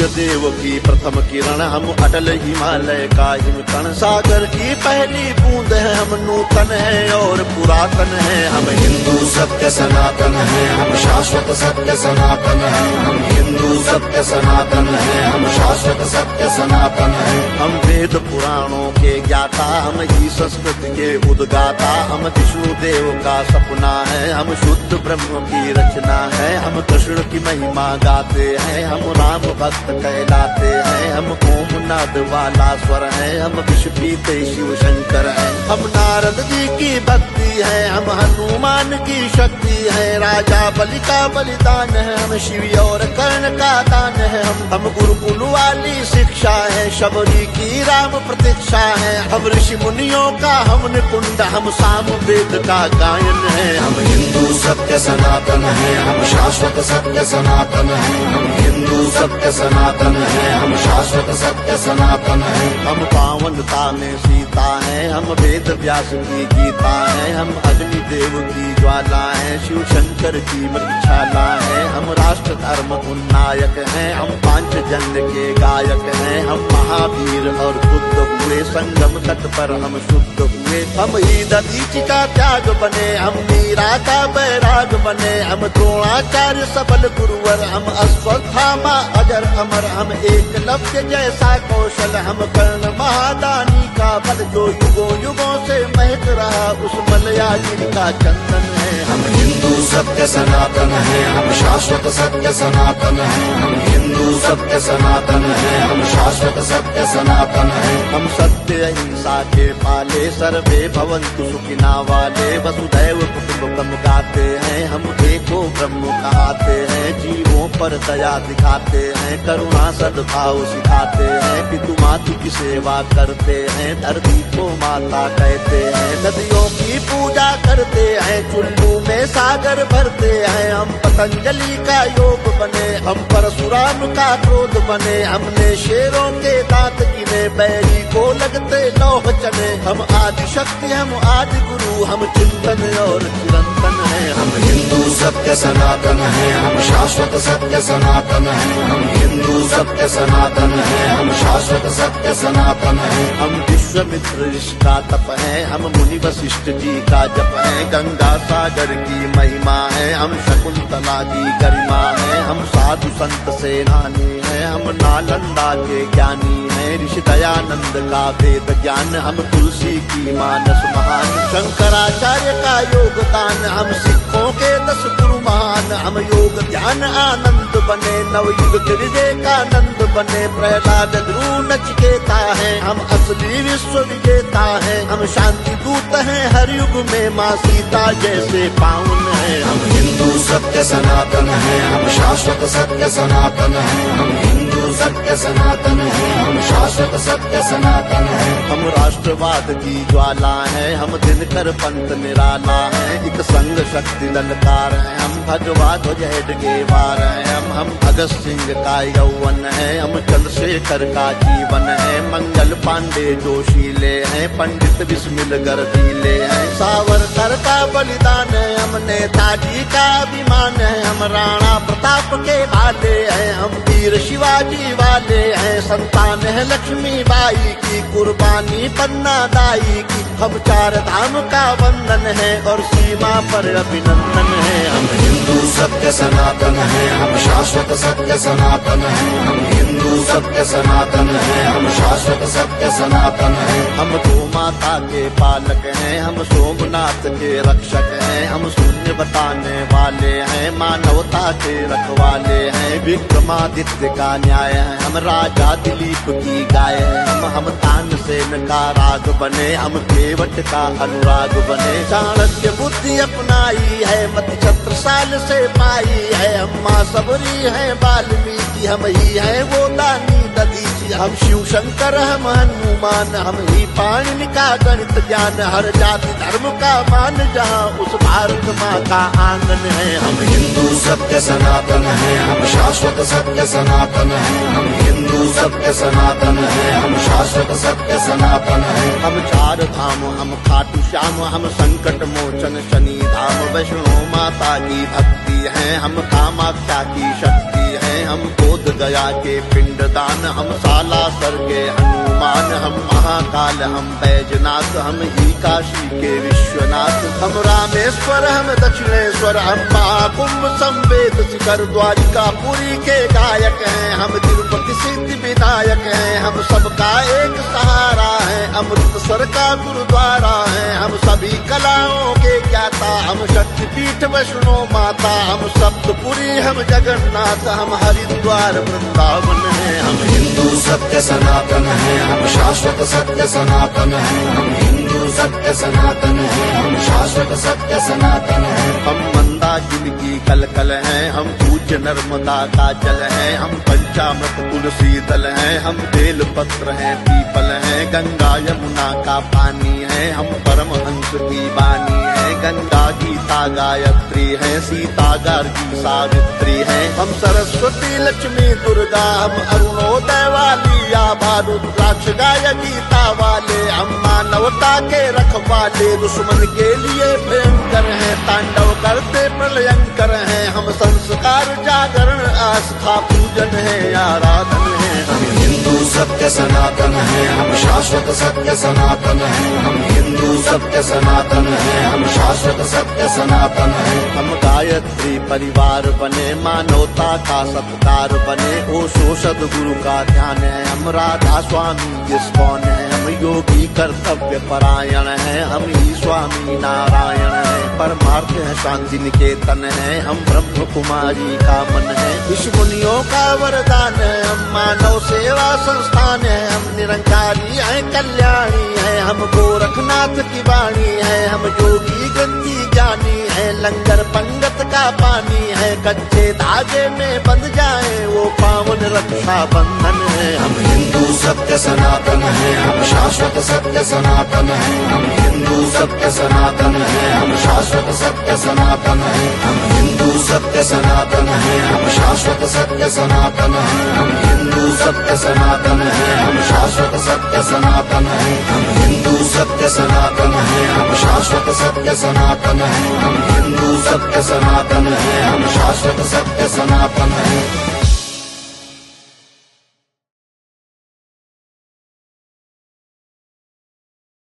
देव की प्रथम किरण, हम अटल हिमालय का हिमकण। सागर की पहली बूंद है, हम नूतन है और पुरातन है। हम हिंदू सत्य सनातन है, हम शाश्वत सत्य सनातन है। हम हिंदू सत्य सनातन है, हम शाश्वत सत्य सनातन है। हम वेद पुराणों के ज्ञाता, हम ही संस्कृत के उद्गाता। हम विष्णु देव का सपना है, हम शुद्ध ब्रह्म की रचना है। हम कृष्ण की महिमा गाते हैं, हम राम भक्त कहलाते हैं। हम ओम नाद वाला स्वर है, हम विष पीते शिव शंकर है। हम नारद जी की भक्ति है, हम हनुमान की शक्ति है। राजा बलि का बलिदान है, हम शिव और कर्ण का दान है। हम गुरुकुल वाली शिक्षा है, शबरी की राम प्रतीक्षा है। हम ऋषि मुनियों का हम निकुंड, हम साम वेद का गायन है। हम हिंदू सत्य सनातन है, हम शाश्वत सत्य सनातन है। हम हिंदू सत्य सनातन है, हम शाश्वत सत्य सनातन है। हम पावनता में सीता है, हम वेद व्यास की गीता है। हम अग्नि देव की ज्वाला है, शिव शंकर की मृक्षाला है। हम राष्ट्र धर्म उन्नायक हैं, हम पांचजन्य के गायक हैं। हम महावीर और बुद्ध हुए, संगम तट पर हम शुद्ध हुए। हम ही दधीचि का त्याग बने, हम मीरा का बैराग बने। हम द्रोणाचार्य सबल गुरुवर, हम अश्वत्थामा अजर अमर। हम एकलव्य जैसा कौशल, हम कर्ण महादानी का बल। जो युगों युगों से महक रहा, उस मलयाजी का चंदन है। हम हिंदू सत्य सनातन है, हम शाश्वत सत्य सनातन है। हम हिंदू सत्य सनातन है, हम शाश्वत सत्य सनातन है। हम सत्य अहिंसा के पाले, सर्वे भवन्तु सुखिना वाले। वसुधैव कुटुम्बकम् गाते हैं, हम एको ब्रह्म कहाते हैं। जीवों पर दया दिखाते हैं, करुणा सद्भाव सिखाते हैं। पितु मातु की सेवा करते हैं, धरती को माता कहते हैं। नदियों की पूजा करते हैं, चुल्लू में सागर भरते हैं। हम पतंजलि का योग बने, हम परशुराम का क्रोध बने। हमने शेरों के दांत गिने, बैरी को लगते लौह चने। हम आदि शक्ति, हम आदि गुरु, हम चिंतन और चिरंतन है। हम हिंदू सत्य सनातन है, हम शाश्वत सत्य सनातन है। हम हिंदू सत्य सनातन है, हम शाश्वत सत्य सनातन है। हम विश्वामित्र ऋषि का तप है, हम मुनि वशिष्ठ जी का जप है। गंगा सागर की महिमा है, हम शकुंतला की गरिमा है। हम साधु संत सेनानी है, हम नालंदा के ज्ञानी है। ऋषि दयानंद का वेद ज्ञान, हम तुलसी की मानस महान। शंकराचार्य का योगदान, हम सिखों के 10 गुरु महान। हम योग ध्यान आनंद बने, नवयुग विवेकानंद बने। प्रहलाद ध्रुव नचिकेता है, हम असली विश्व विजेता है। हम शांति दूत हैं हर युग में, माँ सीता जैसे पावन है। हम हिंदू सत्य सनातन है, हम शाश्वत सत्य सनातन है। हम हिंदू सत्य सनातन है, हम शाश्वत सत्य सनातन है। हम राष्ट्रवाद की ज्वाला है, हम दिनकर पंथ निराला है। एक संग शक्ति ललकार है, हम भगवा ध्वज हेडगेवार है। हम भगत सिंह का यौवन है, हम चंद्रशेखर का जीवन है। मंगल पांडे जोशीले हैं, पंडित बिस्मिल गर्दीले हैं। सावरकर का बलिदान है, हम नेताजी का अभिमान है। हम राणा प्रताप के भाले हैं, हम वीर शिवाजी वाले हैं। संतान है लक्ष्मी बाई की, कुर्बानी पन्ना दाई की। हम 4 धाम का वंदन है, और सीमा पर अभिनंदन है। हम हिंदू सत्य सनातन है, हम शाश्वत सत्य सनातन है। हम हिंदू सत्य सनातन है, हम शाश्वत सत्य सनातन है। हम गौ माता के पालक हैं, हम सोमनाथ के रक्षक हैं। हम शून्य बताने वाले हैं, मानवता के रखवाले हैं। विक्रमादित्य का न्याय है, हम राजा दिलीप की गाय है। हम तानसेन का राग बने, हम केवट का अनुराग बने। चाणक्य बुद्धि अपनाई है, मति छत्रसाल से पाई है। हम माँ सबरी है वाल्मीकि, हम ही है वो दानी दधीचि। हम शिव शंकर, हम हनुमान, हम ही पाणिनि का गणित ज्ञान। हर जाति धर्म का मान, जहाँ उस भारत माँ का आंगन है। हम हिंदू सत्य सनातन है, हम शाश्वत सत्य सनातन है। हम हिंदू सत्य सनातन है, हम शाश्वत सत्य सनातन है। हम 4 धाम, हम खाटू श्याम, हम संकट मोचन शनि धाम। वैष्णो माता की भक्ति है, हम कामाख्या की शक्ति है। हम बोध गया के पिंडदान, हम सालासर के हनुमान, हम महाकाल, हम बैजनाथ, हम ही काशी के विश्वनाथ, हम रामेश्वर, हम दक्षिणेश्वर, हम महाकुंभ संवेद शिखर द्वारिका पुरी के गायक हैं, हम तिरुपति सिद्धि विनायक हैं, हम सबका एक सहारा है, अमृतसर का गुरुद्वारा है, हम सभी कलाओं के ज्ञाता, हम शक्तिपीठ वैष्णो माता, हम सप्तपुरी, हम जगन्नाथ, हम हरिद्वार वृंदावन हैं, हम हिंदू सत्य सनातन है, हम शाश्वत सत्य सनातन है, हम हिंदू सत्य सनातन है, हम शाश्वत सत्य सनातन है। हम मंदाकिनी की कलकल हैं, हम पूज्य नर्मदा का जल हैं, हम पंचामृत तुलसी दल हैं, हम बेल पत्र हैं, पीपल हैं, गंगा यमुना का पानी है, हम परमहंस की वाणी है, गंगा गीता गायत्री है, सीता गार्गी सावित्री है, हम सरस्वती लक्ष्मी दुर्गा, हम अरुणोदय वाली आभा रुद्राक्ष गाय गीता वाले, हम मानवता के रखवाले, दुश्मन के लिए भयंकर हैं, तांडव करते प्रलयंकर हैं, हम संस्कार जागरण आस्था पूजन है, आराधन है। हम हिंदू सत्य सनातन है, हम शाश्वत सत्य सनातन है, हम हिंदू सत्य सनातन है, हम शाश्वत सत्य सनातन है। हम गायत्री परिवार बने, मानवता का सत्कार बने, ओशो सद्गुरु का ध्यान है, हम राधा स्वामी इस्कॉन है, हम योगी कर्तव्य परायण है, हम ही स्वामी नारायण है, परमार्थ है शांति निकेतन है, हम ब्रह्म कुमारी का मन है, विश्व मुनियों का वरदान है, हम मानव सेवा संस्थान है, हम निरंकारी हैं कल्याणी है, हम गोरखनाथ की वाणी है, हम योगी गंदी ज्ञानी है, लंगर पंगत का पानी है, कच्चे धागे में बंध जाए वो पावन रक्षा बंधन है। हम हिंदू सत्य सनातन है, हम शाश्वत सत्य सनातन है, हम हिंदू सत्य सनातन है, हम शाश्वत सत्य सनातन है, हम हिंदू सत्य सनातन है, हम शाश्वत सत्य सनातन है, हम हिंदू सत्य सनातन है, हम शाश्वत सत्य सनातन है, हम हिंदू सत्य सनातन है, हम शाश्वत सत्य सनातन है, हम हिंदू सत्य सनातन है, हम शाश्वत सत्य सनातन है।